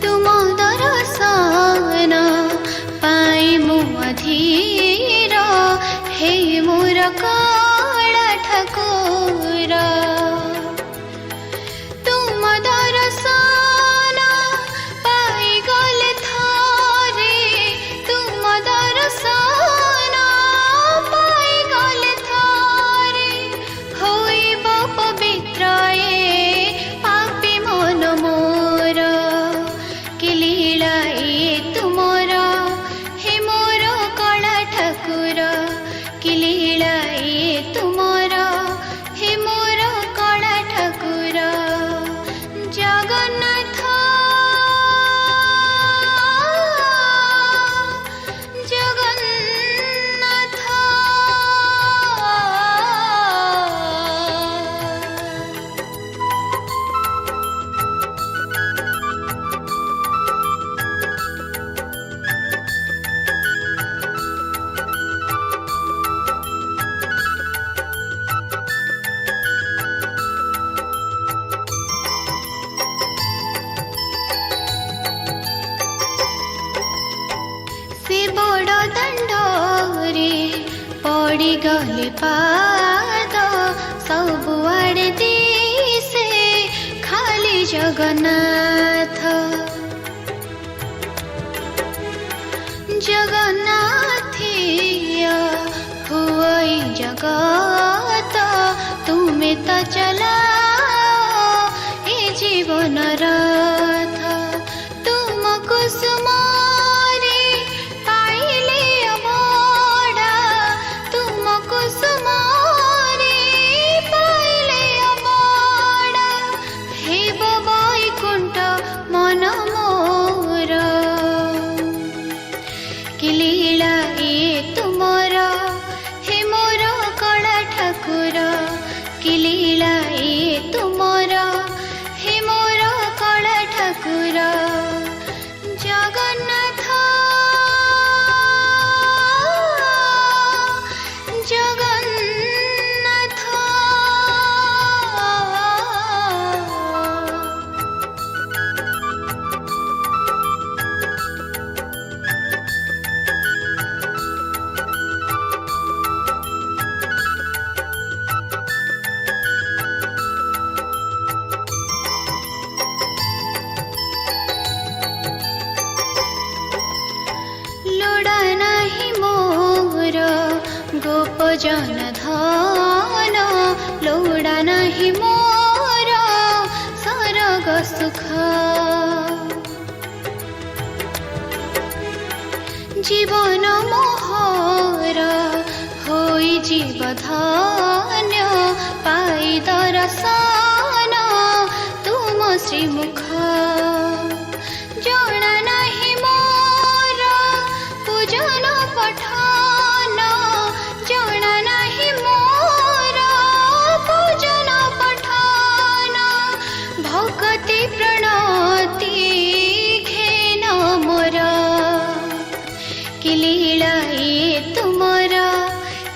तुम दर्शन पाई मु अधीर हे मोर काला ठाकुर तुम दर्शन पाई गले थारे तुम दर्शन पाई गले थारे होइब पवित्र ए पापी मन मोर कि लीला ए तुमर हे मोर काला ठाकुर कि लीला ए तुमर हे मोर काला ठाकुर जगन्नाथ जगन्नाथ से बड़ दंडरे पड़ी गले पाद सबुआड़े दिसे खाली जगन्नाथ जगन्नाथिया हुई जगत तुम्हें तो चलाओ ए जीवन रथ तुम कुसुमारे पाइले अमोड़ा तुम कुसुमारे पाइले अमोड़ा हे वैकुंठ मन मोर कि लीला ए तुमर हे मोर काला ठाकुर कि लीला ए तुमर हे मोर काला ठाकुर जगन्नाथ जगन्नाथ लोड़ा नाही मोर गोप जन धन लोड़ा नाही मोर सरग सुख जीवन मोहर होई जीव धन्य पाई दर्शन तुम श्रीमुख जଣା नाही मोर पूजन पठन जଣା नाही मोर पूजन पठन भक्ति प्रणति घेन मोर कि लीला ए तुमर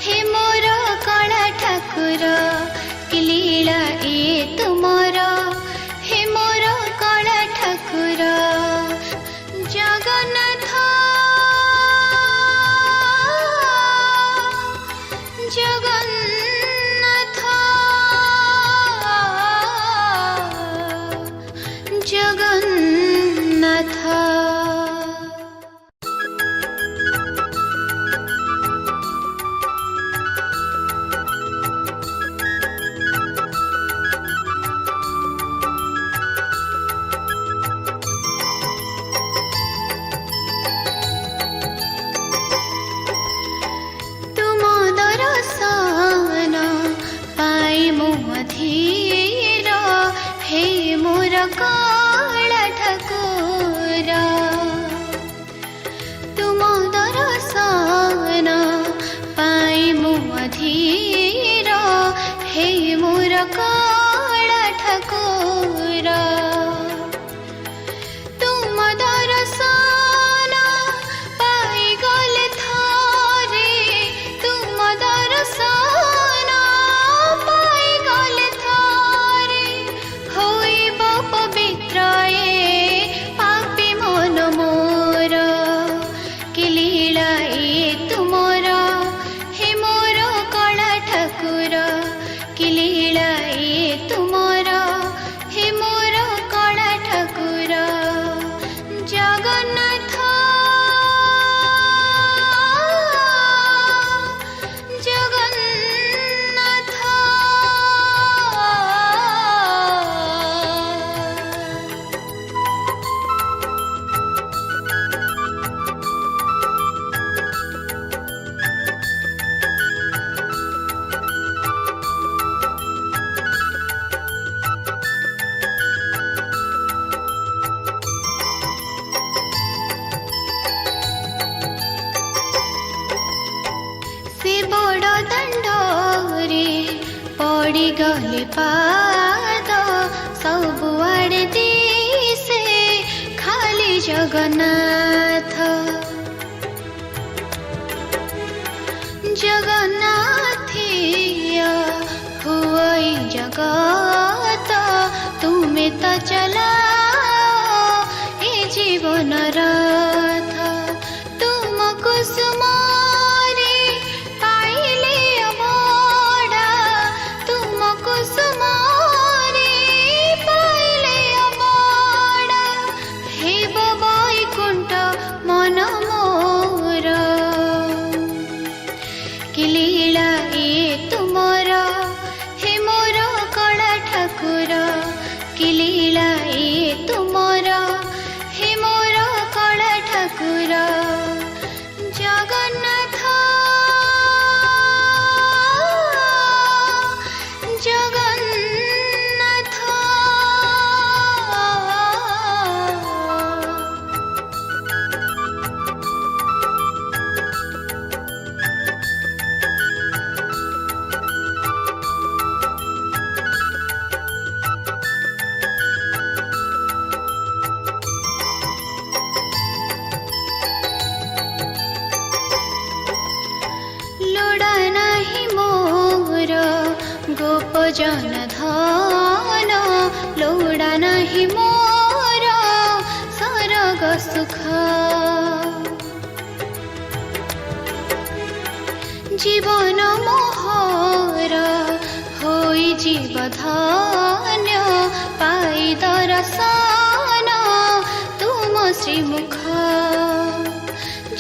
हे मोर काला ठाकुर कि लीला ए तुमर हे मोर काला गले पाद सबुआड़े दिसे खाली जगन्नाथ जगन्नाथीय हुई जगत तुम्हें तो चलाओ ए जीवन रथ तुम कुसुमारे पाइले अबड़ा तुम कुसुमारे पाइले अबड़ा हे वैकुंठ मन मोर कि लीला ए तुमर हे मोर कला ठाकुर कि लीला ए तुमर हे मोर कला ठाकुर जगन्नाथ जगन्नाथ लोड़ा नाही मोर गोप जन धन लोड़ा नाही मोर सरग सुख जीवन मोहर होई जीव धन्य पाई दर्शन तुम श्रीमुख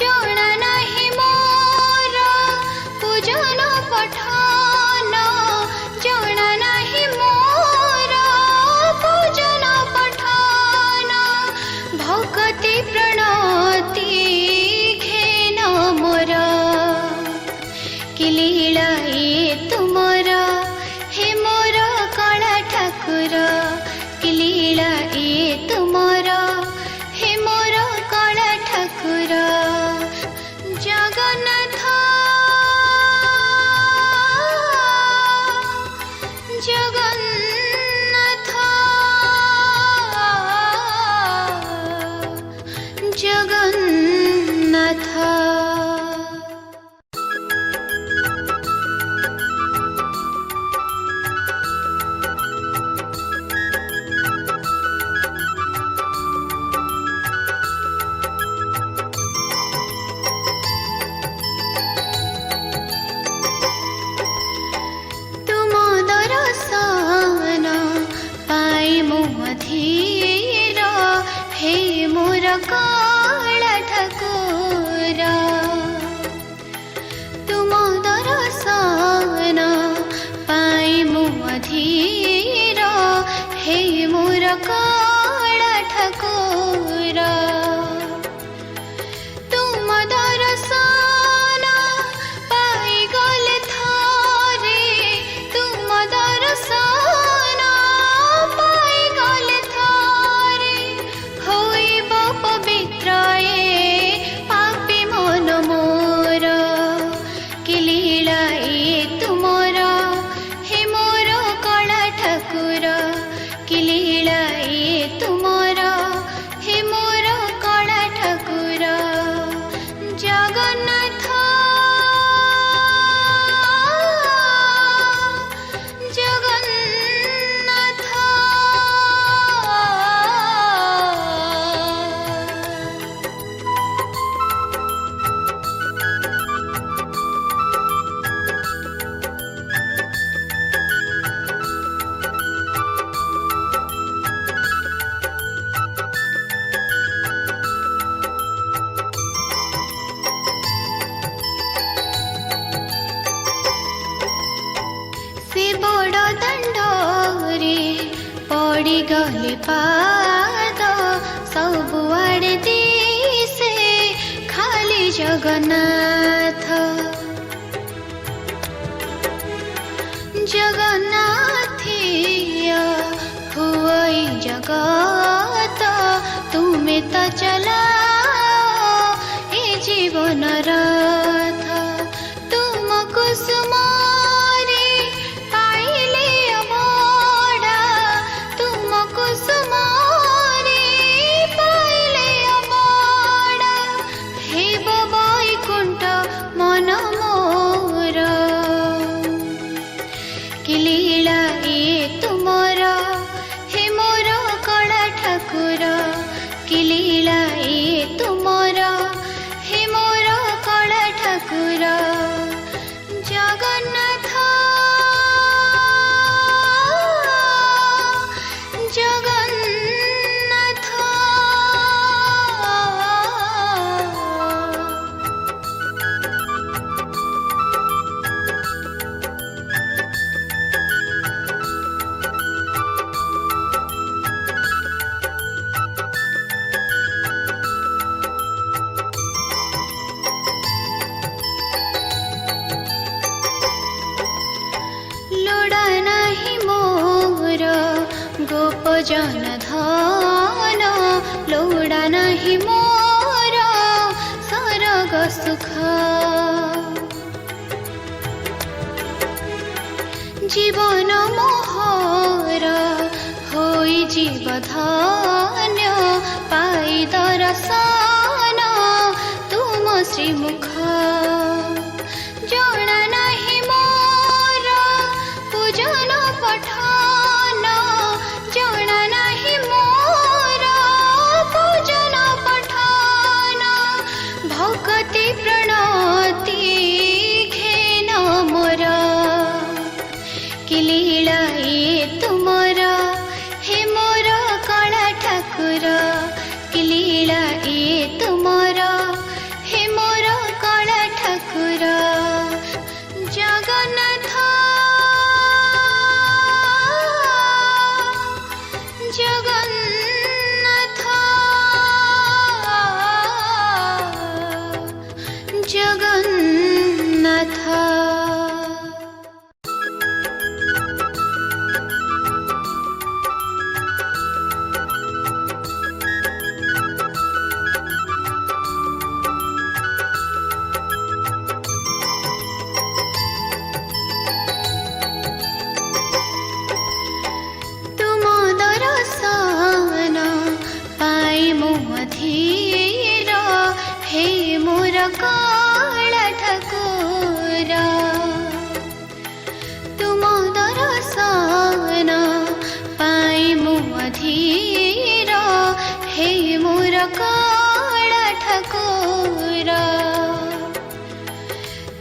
जणा नाही मोर पूजन पठन जणा नाही मोर पूजन पठन भक्ति प्रणति घेन मोर कि लीला ए तुमर हे मोर कला ठाकुर कि लीला ए तुमर हे मोर कला ठाकुर जगन्नाथ जगन्नाथ जगन्नाथ तुम दर्शन पाई मो अधीर हे मोर कला ठाकुर तुम दर्शन पाई मो अधीर हे मोर कला ठाकुर तुम दर्शन पाई गले थारे तुम दर्शन पाई गले थारे होइब पवित्र ए पापी मन मोर कि लीला ए तुमर हे मोर कला ठाकुर कि लीला ए तुमर हे मोर कला ठाकुर जगन्नाथ जगन्नाथ से बड़ दंडरे पड़ी गले पाद सबुआड़े दिसे खाली जगन्नाथ जगन्नाथीय हुई जगत तुम्हें तो चलाओ ए जीवन रथ तुम कुसुमारे पाइले जन धन लोड़ा नहीं मोर सरग सुख जीवन मोहर होई जीव धन्य पाई दर्शन तुम श्रीमुख जणा नहीं मोर पूजन पठन जणा नहीं मोर पूजन पठन भक्ति प्रणति घेन मोर कि लीला ये तुमर हे मोर कला ठाकुर कि लीला ये तुमर हे मोर कला ठाकुर जगन्नाथ जगन्नाथ जगन्नाथ धीर हे मोर काला ठाकुर तुम दर्शन पाई मु धीर हे मोर काला ठाकुर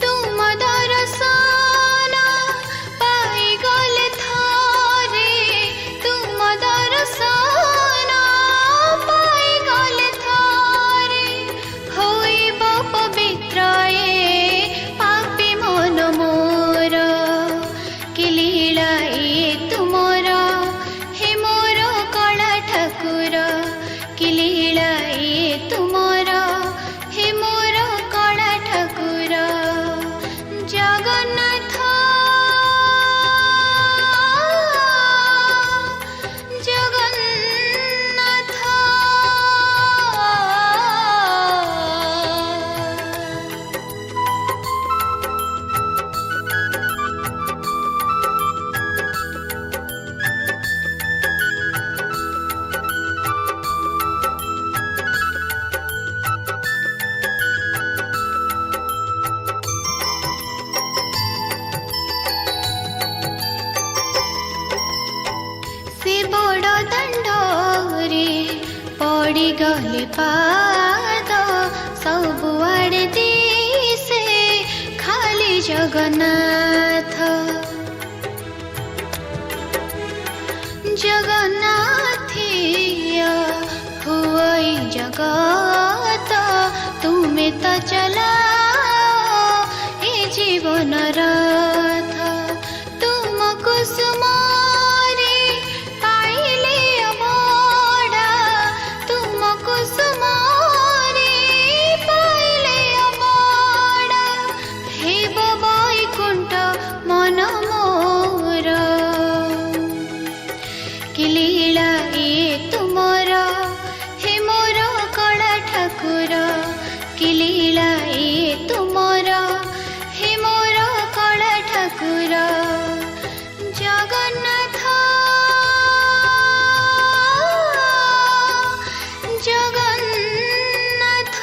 तुम दर्शन पाई गले थारे तुम दर्शन कि लीला ये तुमर हे मोर कला ठाकुर जगन्नाथ जगन्नाथ से बड़ दंडरे पड़ी गले पाद सबुआड़े दिसे खाली जगन्नाथ जगन्नाथिया हुई जगत तुम्हें तो चला ए जीवन रथ तुम कुसुम कि लीला ये तुमर हे मोर कला ठाकुर कि लीला ये तुमर हे मोर कला ठाकुर जगन्नाथ जगन्नाथ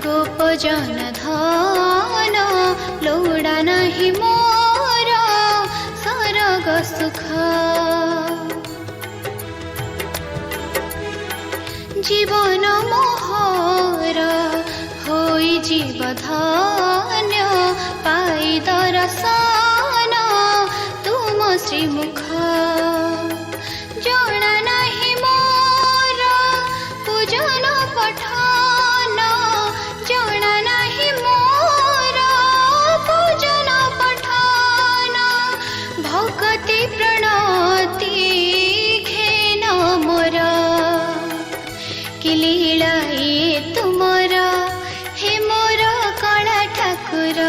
गोप जन धन लोड़ा नहीं मोर सरग सुख जीवन मोहर होई जीव धन्य पाई दर्शन तुम श्रीमुख जणा नहीं मोर पूजन ठाकुर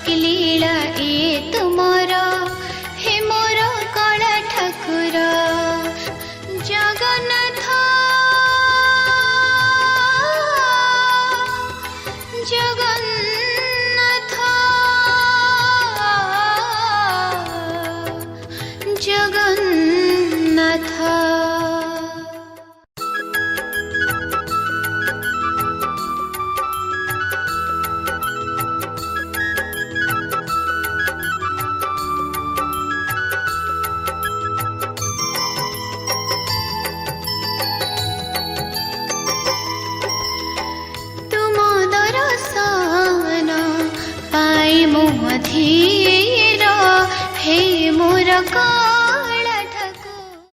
कि लीला ए तुमर हे मोर कला ठाकुर जगन्नाथ जगन्नाथ जगन्नाथ धीर हे मोर का